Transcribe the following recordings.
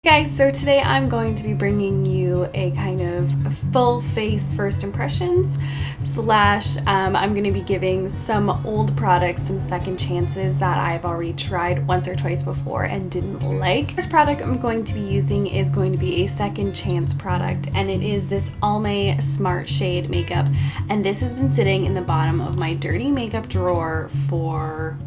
Guys, so today I'm going to be bringing you a kind of full face first impressions slash I'm going to be giving some old products some second chances that I've already tried once or twice before and didn't like. The first product I'm going to be using is going to be a second chance product, and it is this Almay Smart Shade makeup, and this has been sitting in the bottom of my dirty makeup drawer for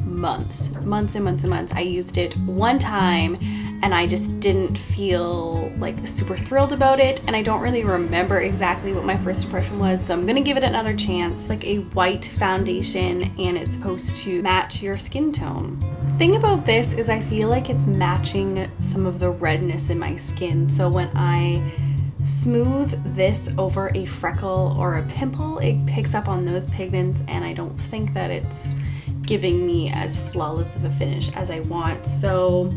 months and months and months. I used it one time and I just didn't feel like super thrilled about it, and I don't really remember exactly what my first impression was, so I'm gonna give it another chance. Like a white foundation, and it's supposed to match your skin tone. The thing about this is I feel like it's matching some of the redness in my skin, so when I smooth this over a freckle or a pimple, it picks up on those pigments, and I don't think that it's giving me as flawless of a finish as I want. So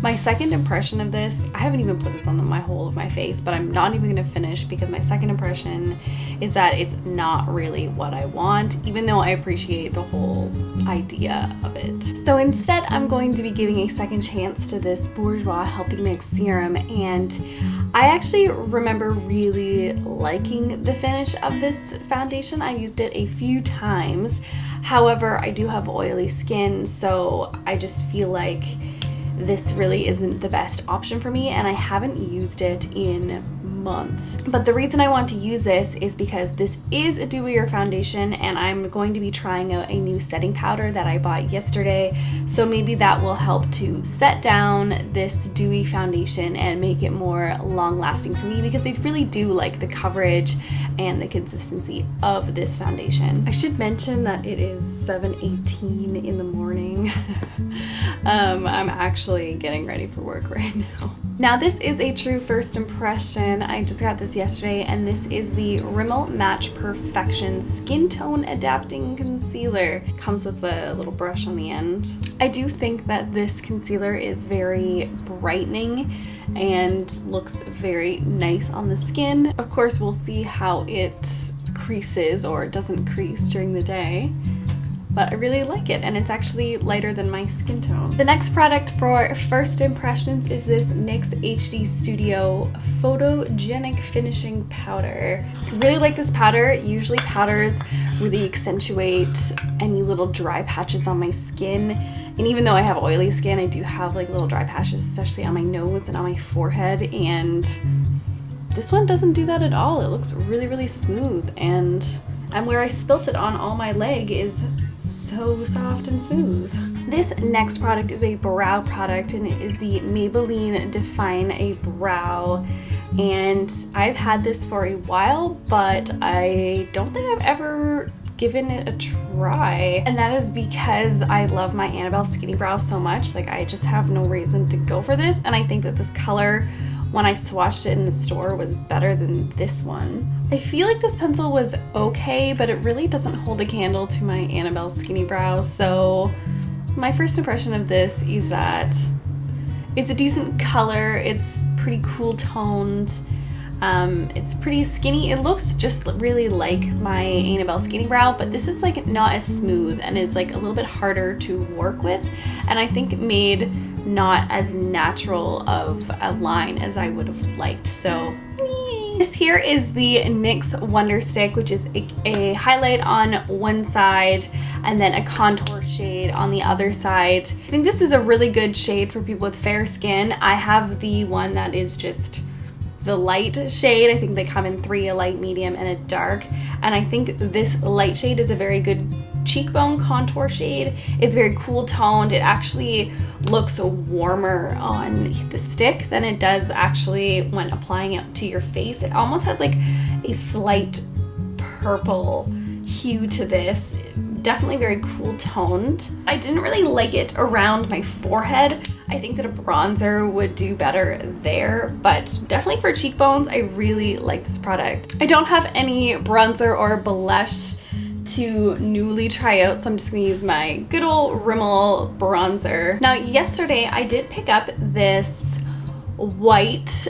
my second impression of this, I haven't even put this on my whole of my face, but I'm not even gonna finish because my second impression is that it's not really what I want, even though I appreciate the whole idea of it. So instead, I'm going to be giving a second chance to this Bourgois Healthy Mix serum, and I actually remember really liking the finish of this foundation. I used it a few times. However, I do have oily skin, so I just feel like this really isn't the best option for me, and I haven't used it in months. But the reason I want to use this is because this is a dewier foundation, and I'm going to be trying out a new setting powder that I bought yesterday, so maybe that will help to set down this dewy foundation and make it more long lasting for me, because I really do like the coverage and the consistency of this foundation. I should mention that it is 7:18 in the morning. I'm actually getting ready for work right now. Now this is a true first impression. I just got this yesterday, and this is the Rimmel Match Perfection Skin Tone Adapting Concealer. It comes with a little brush on the end. I do think that this concealer is very brightening and looks very nice on the skin. Of course, we'll see how it creases or doesn't crease during the day, but I really like it, and it's actually lighter than my skin tone. The next product for first impressions is this NYX HD Studio Photogenic Finishing Powder. I really like this powder. Usually powders really accentuate any little dry patches on my skin, and even though I have oily skin, I do have like little dry patches, especially on my nose and on my forehead, and this one doesn't do that at all. It looks really smooth, and where I spilt it on my leg is so soft and smooth. This next product is a brow product, and it is the Maybelline Define-a-Brow, and I've had this for a while, but I don't think I've ever given it a try, and that is because I love my Annabelle Skinny Brow so much. Like, I just have no reason to go for this, and I think that this color, when I swatched it in the store, was better than this one. I feel like this pencil was okay, but it really doesn't hold a candle to my Annabelle Skinny Brow, so my first impression of this is that it's a decent color, it's pretty cool toned, it's pretty skinny. It looks just really like my Annabelle Skinny Brow, but this is like not as smooth and is like a little bit harder to work with, and I think made not as natural of a line as I would have liked. So this here is the NYX Wonder Stick, which is a highlight on one side and then a contour shade on the other side. I think this is a really good shade for people with fair skin. I have the one that is just the light shade. I think they come in 3, a light, medium, and a dark, and I think this light shade is a very good cheekbone contour shade. It's very cool toned. It actually looks warmer on the stick than it does actually when applying it to your face. It almost has like a slight purple hue to this. Definitely very cool toned. I didn't really like it around my forehead. I think that a bronzer would do better there, but definitely for cheekbones, I really like this product. I don't have any bronzer or blush to newly try out, so I'm just gonna use my good old Rimmel Bronzer. Now, yesterday I did pick up this white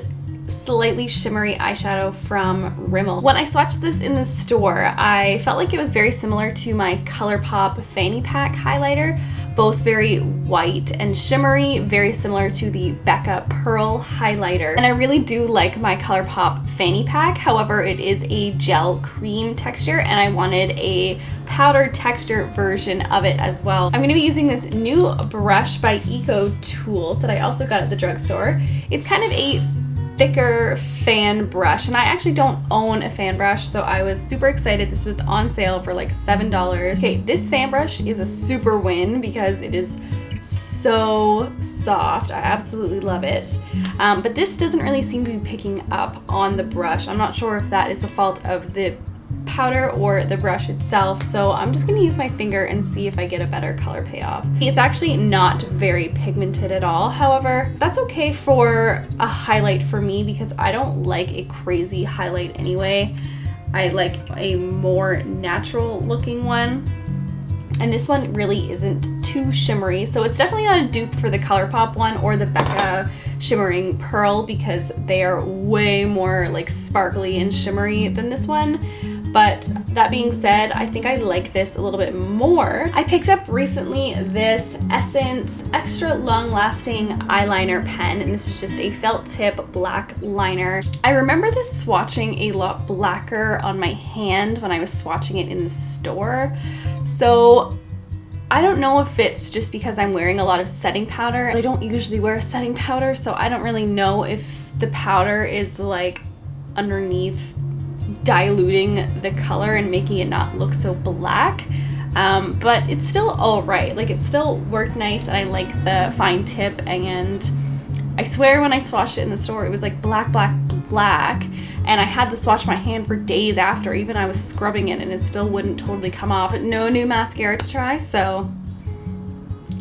slightly shimmery eyeshadow from Rimmel. When I swatched this in the store, I felt like it was very similar to my ColourPop Fanny Pack highlighter, both very white and shimmery, very similar to the Becca Pearl highlighter. And I really do like my ColourPop fanny pack. However, it is a gel cream texture and I wanted a powder texture version of it as well. I'm going to be using this new brush by Eco Tools that I also got at the drugstore. It's kind of a thicker fan brush, and I actually don't own a fan brush, so I was super excited. This was on sale for like $7. Okay, this fan brush is a super win because it is so soft. I absolutely love it. But this doesn't really seem to be picking up on the brush. I'm not sure if that is the fault of the powder or the brush itself, so I'm just going to use my finger and see if I get a better color payoff. It's actually not very pigmented at all. However, that's okay for a highlight for me because I don't like a crazy highlight anyway. I like a more natural looking one. And this one really isn't too shimmery, so it's definitely not a dupe for the ColourPop one or the Becca Shimmering Pearl because they are way more like sparkly and shimmery than this one. But that being said, I think I like this a little bit more. I picked up recently this Essence Extra Long Lasting Eyeliner pen, and this is just a felt tip black liner. I remember this swatching a lot blacker on my hand when I was swatching it in the store. So I don't know if it's just because I'm wearing a lot of setting powder. I don't usually wear a setting powder, so I don't really know if the powder is like underneath diluting the color and making it not look so black. But it's still all right. Like, it still worked nice, and I like the fine tip, and I swear when I swatched it in the store, it was like black, black, black, and I had to swatch my hand for days after. Even I was scrubbing it, and it still wouldn't totally come off. No new mascara to try, so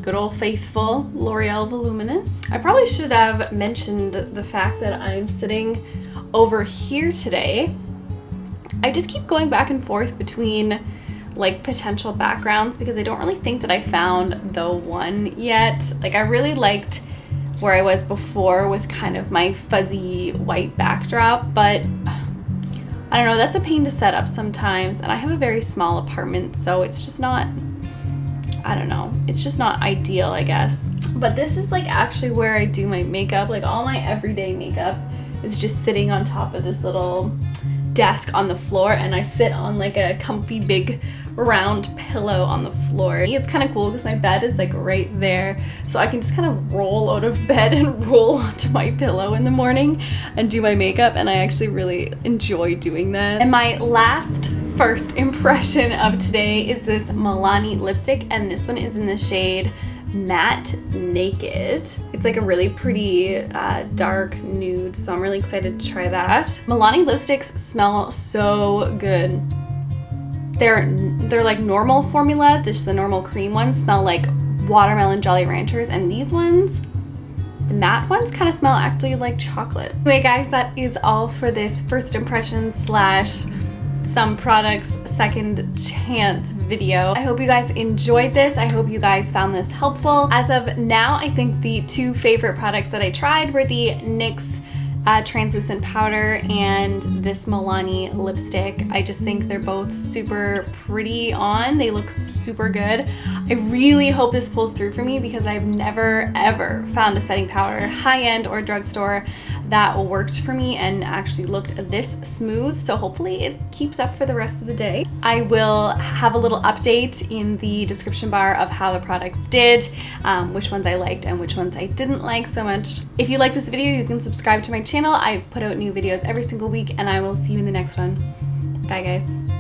good old faithful L'Oreal Voluminous. I probably should have mentioned the fact that I'm sitting over here today. I just keep going back and forth between like potential backgrounds because I don't really think that I found the one yet. Like, I really liked where I was before with kind of my fuzzy white backdrop, but I don't know, that's a pain to set up sometimes, and I have a very small apartment, so it's just not, I don't know, it's just not ideal, I guess. But this is like actually where I do my makeup. Like, all my everyday makeup is just sitting on top of this little desk on the floor, and I sit on like a comfy big round pillow on the floor. It's kind of cool because my bed is like right there, so I can just kind of roll out of bed and roll onto my pillow in the morning and do my makeup, and I actually really enjoy doing that. And my last first impression of today is this Milani lipstick, and this one is in the shade Matte Naked. It's like a really pretty dark nude, so I'm really excited to try that. Milani lipsticks smell so good. They're like normal formula, just the normal cream ones smell like watermelon Jolly Ranchers, and these ones, the matte ones, kind of smell actually like chocolate. Anyway guys, that is all for this first impression slash some products second chance video. I hope you guys enjoyed this. I hope you guys found this helpful. As of now, I think the two favorite products that I tried were the NYX Translucent Powder and this Milani lipstick. I just think they're both super pretty on. They look super good. I really hope this pulls through for me because I've never ever found a setting powder, high-end or drugstore, that worked for me and actually looked this smooth. So hopefully it keeps up for the rest of the day. I will have a little update in the description bar of how the products did, which ones I liked and which ones I didn't like so much. If you like this video, you can subscribe to my channel. I put out new videos every single week, and I will see you in the next one. Bye guys.